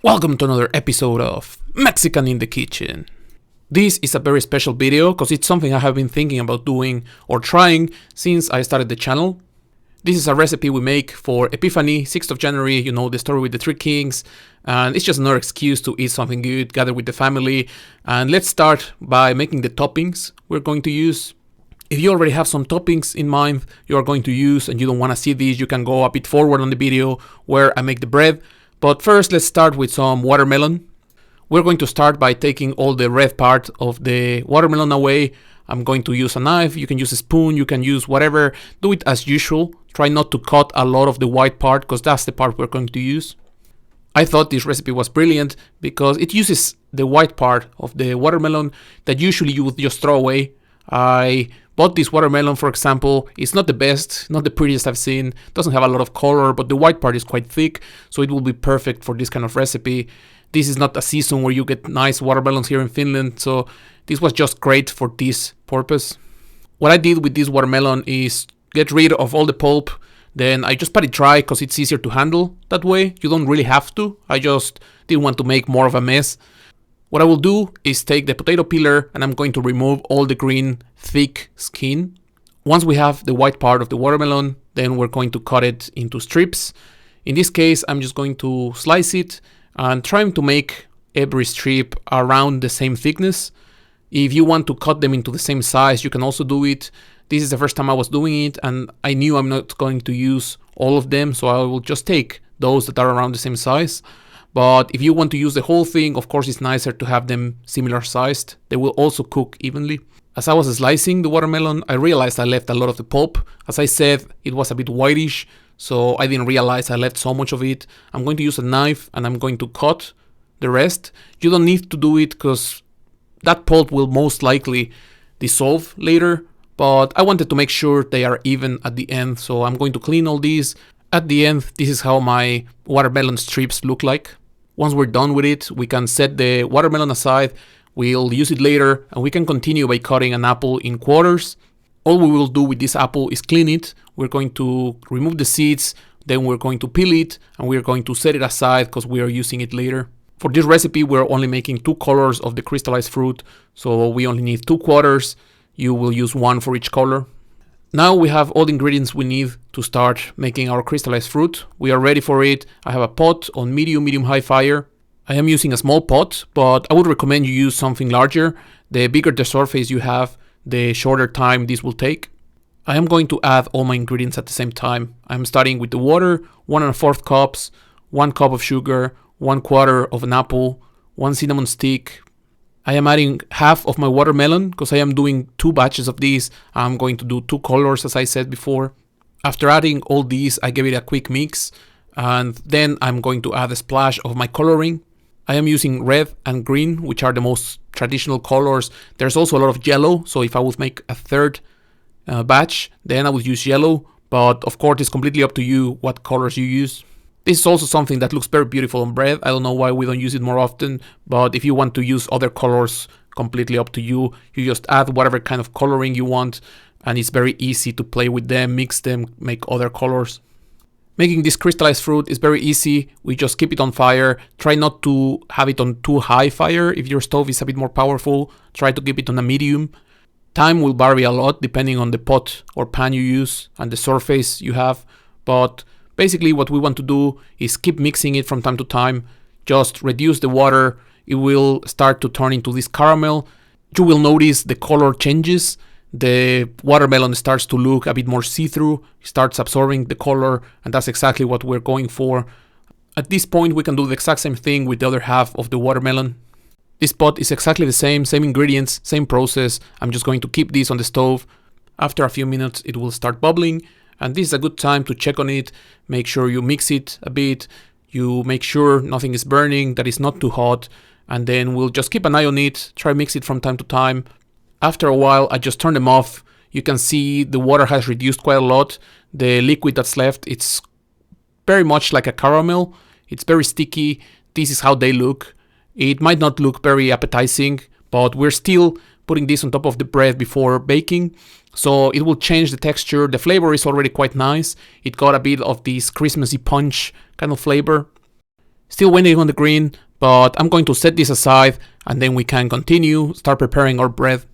Welcome to another episode of Mexican in the Kitchen. This is a very special video because it's something I have been thinking about doing or trying since I started the channel. This is a recipe we make for Epiphany, 6th of January, you know, the story with the three kings. And it's just another excuse to eat something good, gather with the family. And let's start by making the toppings we're going to use. If you already have some toppings in mind you are going to use and you don't want to see these, you can go a bit forward on the video where I make the bread. But first, let's start with some watermelon. We're going to start by taking all the red part of the watermelon away. I'm going to use a knife. You can use a spoon. You can use whatever. Do it as usual. Try not to cut a lot of the white part because that's the part we're going to use. I thought this recipe was brilliant because it uses the white part of the watermelon that usually you would just throw away. I bought this watermelon, for example. It's not the best, not the prettiest I've seen. Doesn't have a lot of color, but the white part is quite thick, so it will be perfect for this kind of recipe. This is not a season where you get nice watermelons here in Finland, so this was just great for this purpose. What I did with this watermelon is get rid of all the pulp. Then I just pat it dry because it's easier to handle that way. You don't really have to. I just didn't want to make more of a mess. What I will do is take the potato peeler and I'm going to remove all the green, thick skin. Once we have the white part of the watermelon, then we're going to cut it into strips. In this case, I'm just going to slice it and trying to make every strip around the same thickness. If you want to cut them into the same size, you can also do it. This is the first time I was doing it and I knew I'm not going to use all of them, so I will just take those that are around the same size. But if you want to use the whole thing, of course it's nicer to have them similar sized. They will also cook evenly. As I was slicing the watermelon, I realized I left a lot of the pulp. As I said, it was a bit whitish, so I didn't realize I left so much of it. I'm going to use a knife and I'm going to cut the rest. You don't need to do it because that pulp will most likely dissolve later, but I wanted to make sure they are even at the end, so I'm going to clean all these. At the end, this is how my watermelon strips look like. Once we're done with it, we can set the watermelon aside, we'll use it later, and we can continue by cutting an apple in quarters. All we will do with this apple is clean it. We're going to remove the seeds, then we're going to peel it, and we're going to set it aside because we are using it later. For this recipe, we're only making 2 colors of the crystallized fruit, so we only need 2 quarters. You will use 1 for each color. Now we have all the ingredients we need to start making our crystallized fruit. We are ready for it. I have a pot on medium-high fire. I am using a small pot, but I would recommend you use something larger. The bigger the surface you have, the shorter time this will take. I am going to add all my ingredients at the same time. I'm starting with the water, 1 1/4 cups, 1 cup of sugar, 1/4 of an apple, 1 cinnamon stick. I am adding half of my watermelon because I am doing 2 batches of these. I'm going to do 2 colors as I said before. After adding all these, I give it a quick mix and then I'm going to add a splash of my coloring. I am using red and green, which are the most traditional colors. There's also a lot of yellow, so if I would make a third batch, then I would use yellow. But of course, it's completely up to you what colors you use. This is also something that looks very beautiful on bread. I don't know why we don't use it more often, but if you want to use other colors, completely up to you. You just add whatever kind of coloring you want, and it's very easy to play with them, mix them, make other colors. Making this crystallized fruit is very easy. We just keep it on fire. Try not to have it on too high fire. If your stove is a bit more powerful, try to keep it on a medium. Time will vary a lot depending on the pot or pan you use and the surface you have, but basically what we want to do is keep mixing it from time to time. Just reduce the water. It will start to turn into this caramel. You will notice the color changes. The watermelon starts to look a bit more see-through, starts absorbing the color, and that's exactly what we're going for. At this point, we can do the exact same thing with the other half of the watermelon. This pot is exactly the same ingredients, same process. I'm just going to keep this on the stove. After a few minutes, it will start bubbling. And this is a good time to check on it, make sure you mix it a bit, you make sure nothing is burning, that it's not too hot, and then we'll just keep an eye on it, try mix it from time to time. After a while, I just turn them off. You can see the water has reduced quite a lot. The liquid that's left, it's very much like a caramel. It's very sticky. This is how they look. It might not look very appetizing, but we're still putting this on top of the bread before baking. So it will change the texture. The flavor is already quite nice. It got a bit of this Christmassy punch kind of flavor. Still waiting on the green, but I'm going to set this aside and then we can continue, start preparing our bread.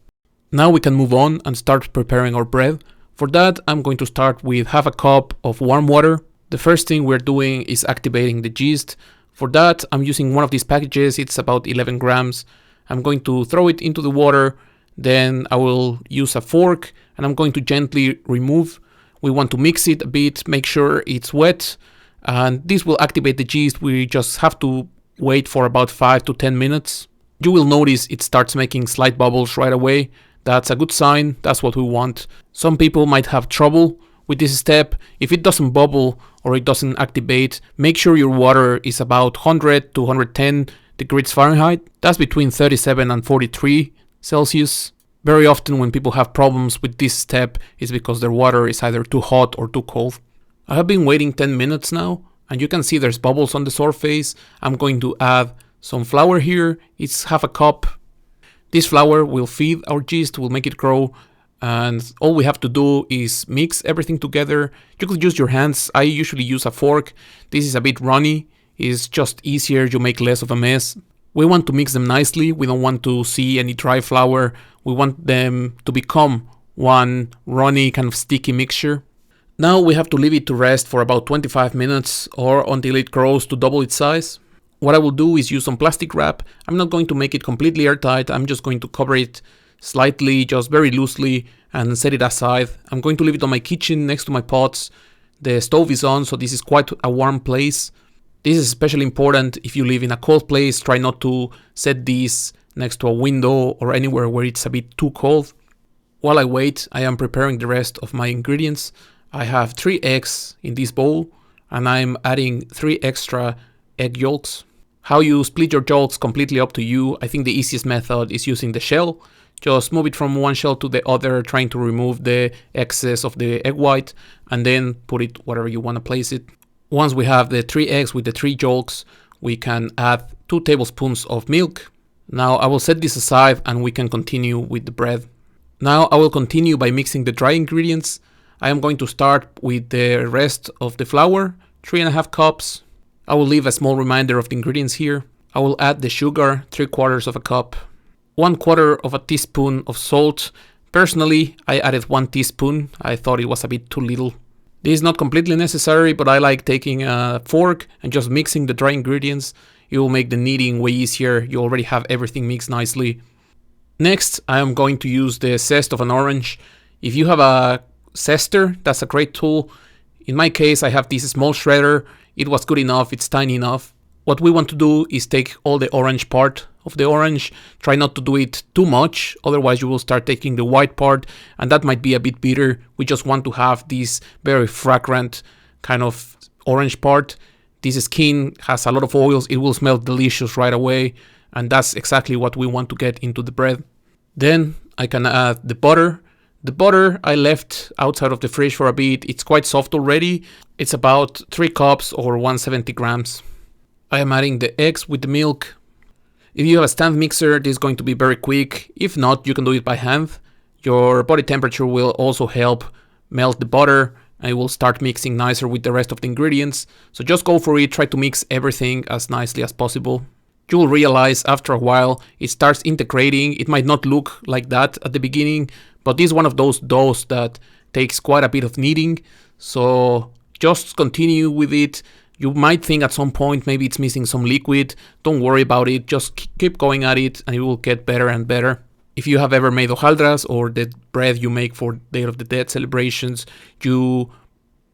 Now we can move on and start preparing our bread. For that, I'm going to start with half a cup of warm water. The first thing we're doing is activating the yeast. For that, I'm using one of these packages. It's about 11 grams. I'm going to throw it into the water. Then I will use a fork and I'm going to gently remove. We want to mix it a bit, make sure it's wet. And this will activate the yeast. We just have to wait for about 5 to 10 minutes. You will notice it starts making slight bubbles right away. That's a good sign. That's what we want. Some people might have trouble with this step. If it doesn't bubble or it doesn't activate, make sure your water is about 100 to 110 degrees Fahrenheit. That's between 37 and 43 Celsius. Very often when people have problems with this step, it's because their water is either too hot or too cold. I have been waiting 10 minutes now, and you can see there's bubbles on the surface. I'm going to add some flour here. It's half a cup. This flour will feed our yeast, will make it grow, and all we have to do is mix everything together. You could use your hands. I usually use a fork. This is a bit runny. It's just easier. You make less of a mess. We want to mix them nicely. We don't want to see any dry flour. We want them to become one runny kind of sticky mixture. Now we have to leave it to rest for about 25 minutes or until it grows to double its size. What I will do is use some plastic wrap. I'm not going to make it completely airtight. I'm just going to cover it slightly, just very loosely, and set it aside. I'm going to leave it on my kitchen next to my pots. The stove is on, so this is quite a warm place. This is especially important if you live in a cold place. Try not to set these next to a window or anywhere where it's a bit too cold. While I wait, I am preparing the rest of my ingredients. I have 3 eggs in this bowl, and I'm adding 3 extra egg yolks. How you split your yolks completely up to you. I think the easiest method is using the shell. Just move it from one shell to the other, trying to remove the excess of the egg white, and then put it wherever you want to place it. Once we have the 3 eggs with the 3 yolks, we can add 2 tablespoons of milk. Now I will set this aside and we can continue with the bread. Now I will continue by mixing the dry ingredients. I am going to start with the rest of the flour, 3.5 cups. I will leave a small reminder of the ingredients here. I will add the sugar, 3/4 of a cup. 1/4 of a teaspoon of salt. Personally, I added 1 teaspoon. I thought it was a bit too little. This is not completely necessary, but I like taking a fork and just mixing the dry ingredients. It will make the kneading way easier. You already have everything mixed nicely. Next, I am going to use the zest of an orange. If you have a zester, that's a great tool. In my case, I have this small shredder. It was good enough, it's tiny enough. What we want to do is take all the orange part of the orange. Try not to do it too much, otherwise you will start taking the white part, and that might be a bit bitter. We just want to have this very fragrant kind of orange part. This skin has a lot of oils, it will smell delicious right away, and that's exactly what we want to get into the bread. Then I can add the butter. The butter I left outside of the fridge for a bit. It's quite soft already. It's about 3 cups or 170 grams. I am adding the eggs with the milk. If you have a stand mixer, this is going to be very quick. If not, you can do it by hand. Your body temperature will also help melt the butter, and it will start mixing nicer with the rest of the ingredients. So just go for it. Try to mix everything as nicely as possible. You will realize after a while it starts integrating. It might not look like that at the beginning, but this is one of those doughs that takes quite a bit of kneading. So just continue with it. You might think at some point maybe it's missing some liquid. Don't worry about it. Just keep going at it and it will get better and better. If you have ever made hojaldras or the bread you make for Day of the Dead celebrations, you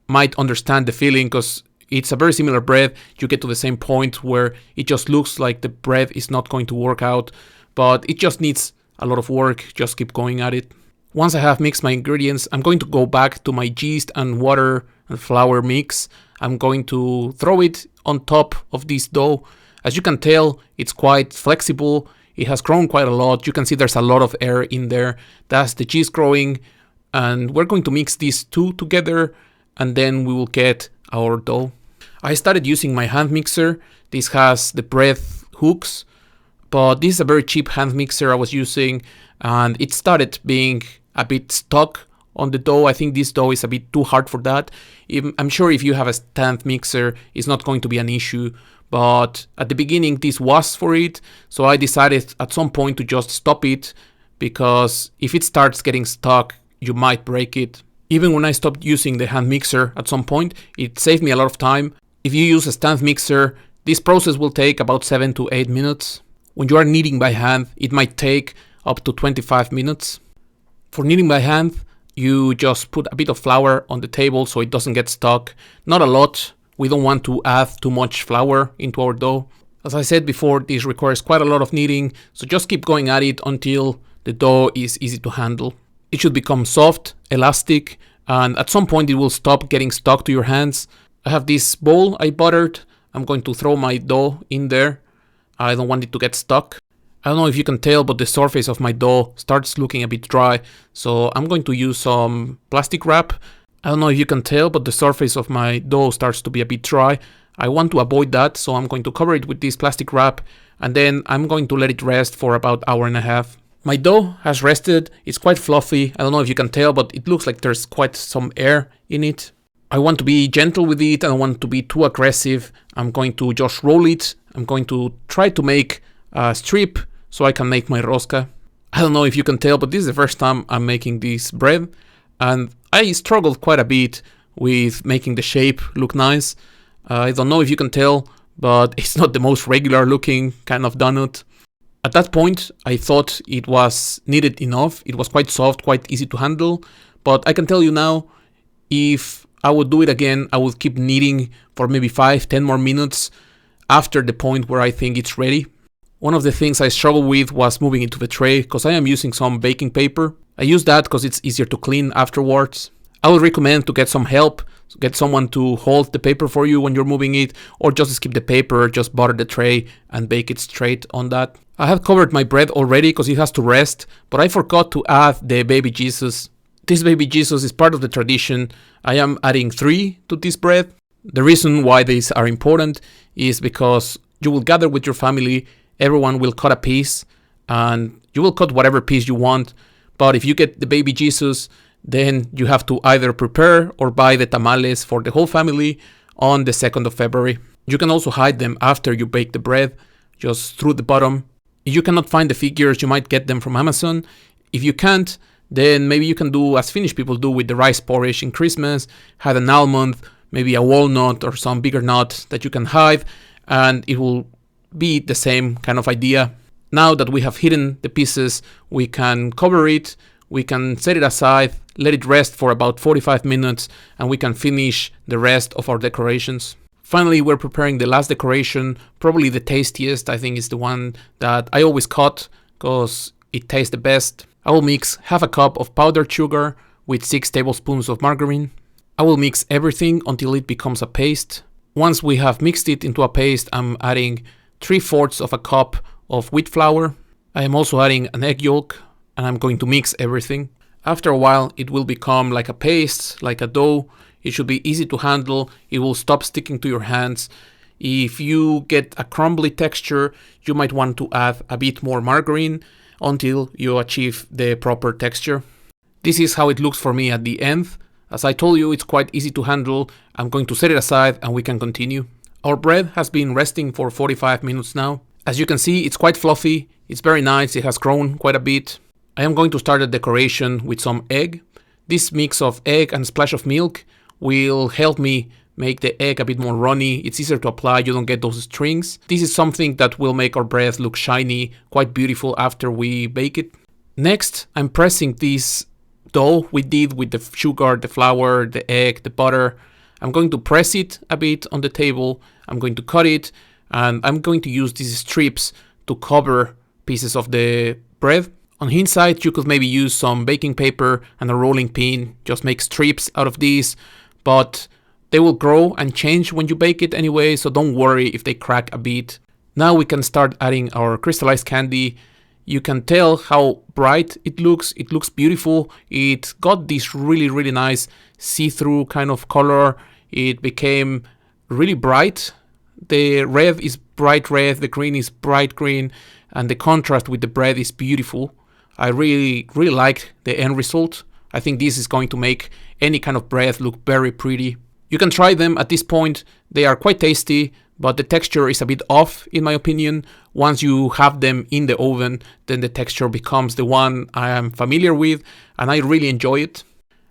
might understand the feeling because it's a very similar bread. You get to the same point where it just looks like the bread is not going to work out, but it just needs a lot of work. Just keep going at it. Once I have mixed my ingredients, I'm going to go back to my yeast and water and flour mix. I'm going to throw it on top of this dough. As you can tell, it's quite flexible. It has grown quite a lot. You can see there's a lot of air in there. That's the cheese growing. And we're going to mix these two together and then we will get our dough. I started using my hand mixer. This has the bread hooks, but this is a very cheap hand mixer I was using and it started being a bit stuck on the dough. I think this dough is a bit too hard for that. I'm sure if you have a stand mixer, it's not going to be an issue, but at the beginning this was for it, so I decided at some point to just stop it, because if it starts getting stuck, you might break it. Even when I stopped using the hand mixer at some point, it saved me a lot of time. If you use a stand mixer, this process will take about 7 to 8 minutes. When you are kneading by hand, it might take up to 25 minutes. For kneading by hand, you just put a bit of flour on the table so it doesn't get stuck. Not a lot. We don't want to add too much flour into our dough. As I said before, this requires quite a lot of kneading, so just keep going at it until the dough is easy to handle. It should become soft, elastic, and at some point it will stop getting stuck to your hands. I have this bowl I buttered. I'm going to throw my dough in there. I don't want it to get stuck. I don't know if you can tell, but the surface of my dough starts looking a bit dry, so I'm going to use some plastic wrap. I don't know if you can tell, but the surface of my dough starts to be a bit dry. I want to avoid that, so I'm going to cover it with this plastic wrap, and then I'm going to let it rest for about an hour and a half. My dough has rested. It's quite fluffy. I don't know if you can tell, but it looks like there's quite some air in it. I want to be gentle with it. I don't want to be too aggressive. I'm going to just roll it. I'm going to try to make a strip so I can make my rosca. I don't know if you can tell, but this is the first time I'm making this bread, and I struggled quite a bit with making the shape look nice. I don't know if you can tell, but it's not the most regular looking kind of donut. At that point, I thought it was kneaded enough. It was quite soft, quite easy to handle. But I can tell you now, if I would do it again, I would keep kneading for maybe 5-10 more minutes after the point where I think it's ready. One of the things I struggled with was moving it to the tray, because I am using some baking paper. I use that because it's easier to clean afterwards. I would recommend to get some help, get someone to hold the paper for you when you're moving it, or just skip the paper, just butter the tray and bake it straight on that. I have covered my bread already because it has to rest, but I forgot to add the baby Jesus. This baby Jesus is part of the tradition. I am adding 3 to this bread. The reason why these are important is because you will gather with your family, everyone will cut a piece, and you will cut whatever piece you want. But if you get the baby Jesus, then you have to either prepare or buy the tamales for the whole family on the 2nd of February. You can also hide them after you bake the bread, just through the bottom. If you cannot find the figures, you might get them from Amazon. If you can't, then maybe you can do as Finnish people do with the rice porridge in Christmas, hide an almond, maybe a walnut or some bigger nut that you can hide, and it will be the same kind of idea. Now that we have hidden the pieces, we can cover it, we can set it aside, let it rest for about 45 minutes, and we can finish the rest of our decorations. Finally, we're preparing the last decoration, probably the tastiest. I think is the one that I always cut because it tastes the best. I will mix half a cup of powdered sugar with 6 tablespoons of margarine. I will mix everything until it becomes a paste. Once we have mixed it into a paste, I'm adding 3/4 of a cup of wheat flour. I am also adding an egg yolk, and I'm going to mix everything. After a while, it will become like a paste, like a dough. It should be easy to handle. It will stop sticking to your hands. If you get a crumbly texture, you might want to add a bit more margarine until you achieve the proper texture. This is how it looks for me at the end. As I told you, it's quite easy to handle. I'm going to set it aside and we can continue. Our bread has been resting for 45 minutes now. As you can see, it's quite fluffy. It's very nice. It has grown quite a bit. I am going to start the decoration with some egg. This mix of egg and splash of milk will help me make the egg a bit more runny. It's easier to apply, you don't get those strings. This is something that will make our bread look shiny, quite beautiful after we bake it. Next, I'm pressing this dough we did with the sugar, the flour, the egg, the butter. I'm going to press it a bit on the table. I'm going to cut it, and I'm going to use these strips to cover pieces of the bread. On the inside, you could maybe use some baking paper and a rolling pin, just make strips out of these, but they will grow and change when you bake it anyway, so don't worry if they crack a bit. Now we can start adding our crystallized candy. You can tell how bright it looks. It looks beautiful. It got this really nice see-through kind of color. It became really bright. The red is bright red, the green is bright green, and the contrast with the bread is beautiful. I really like the end result. I think this is going to make any kind of bread look very pretty. You can try them at this point. They are quite tasty, but the texture is a bit off in my opinion. Once you have them in the oven, then the texture becomes the one I am familiar with, and I really enjoy it.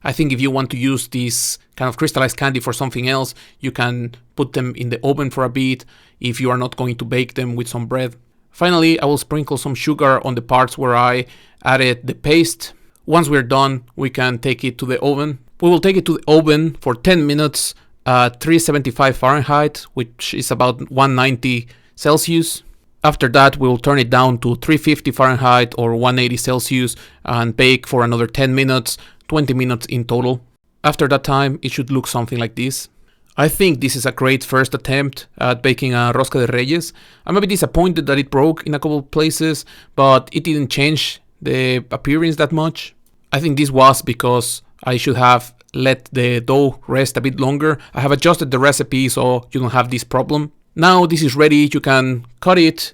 I think if you want to use this kind of crystallized candy for something else, you can put them in the oven for a bit if you are not going to bake them with some bread. Finally, I will sprinkle some sugar on the parts where I added the paste. Once we're done, we can take it to the oven. We will take it to the oven for 10 minutes at 375 Fahrenheit, which is about 190 Celsius. After that, we will turn it down to 350 Fahrenheit or 180 Celsius and bake for another 10 minutes, 20 minutes in total. After that time, it should look something like this. I think this is a great first attempt at baking a Rosca de Reyes. I'm a bit disappointed that it broke in a couple of places, but it didn't change the appearance that much. I think this was because I should have let the dough rest a bit longer. I have adjusted the recipe so you don't have this problem. Now this is ready, you can cut it,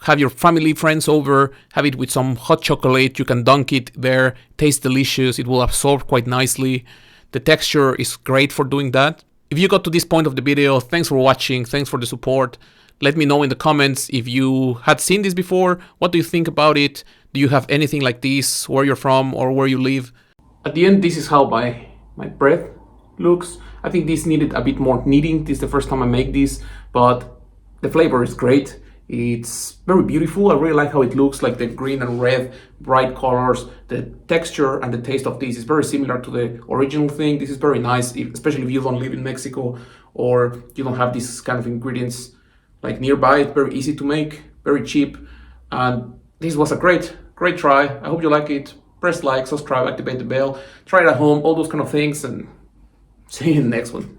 have your family, friends over, have it with some hot chocolate, you can dunk it there, tastes delicious, it will absorb quite nicely. The texture is great for doing that. If you got to this point of the video, thanks for watching, thanks for the support. Let me know in the comments if you had seen this before, what do you think about it? Do you have anything like this, where you're from or where you live? At the end, this is how my bread looks. I think this needed a bit more kneading. This is the first time I make this, but the flavor is great. It's very beautiful. I really like how it looks, like the green and red, bright colors. The texture and the taste of this is very similar to the original thing. This is very nice, especially if you don't live in Mexico or you don't have these kind of ingredients like nearby. It's very easy to make, very cheap. And this was a great try. I hope you like it. Press like, subscribe, activate the bell, try it at home, all those kind of things, and see you in the next one.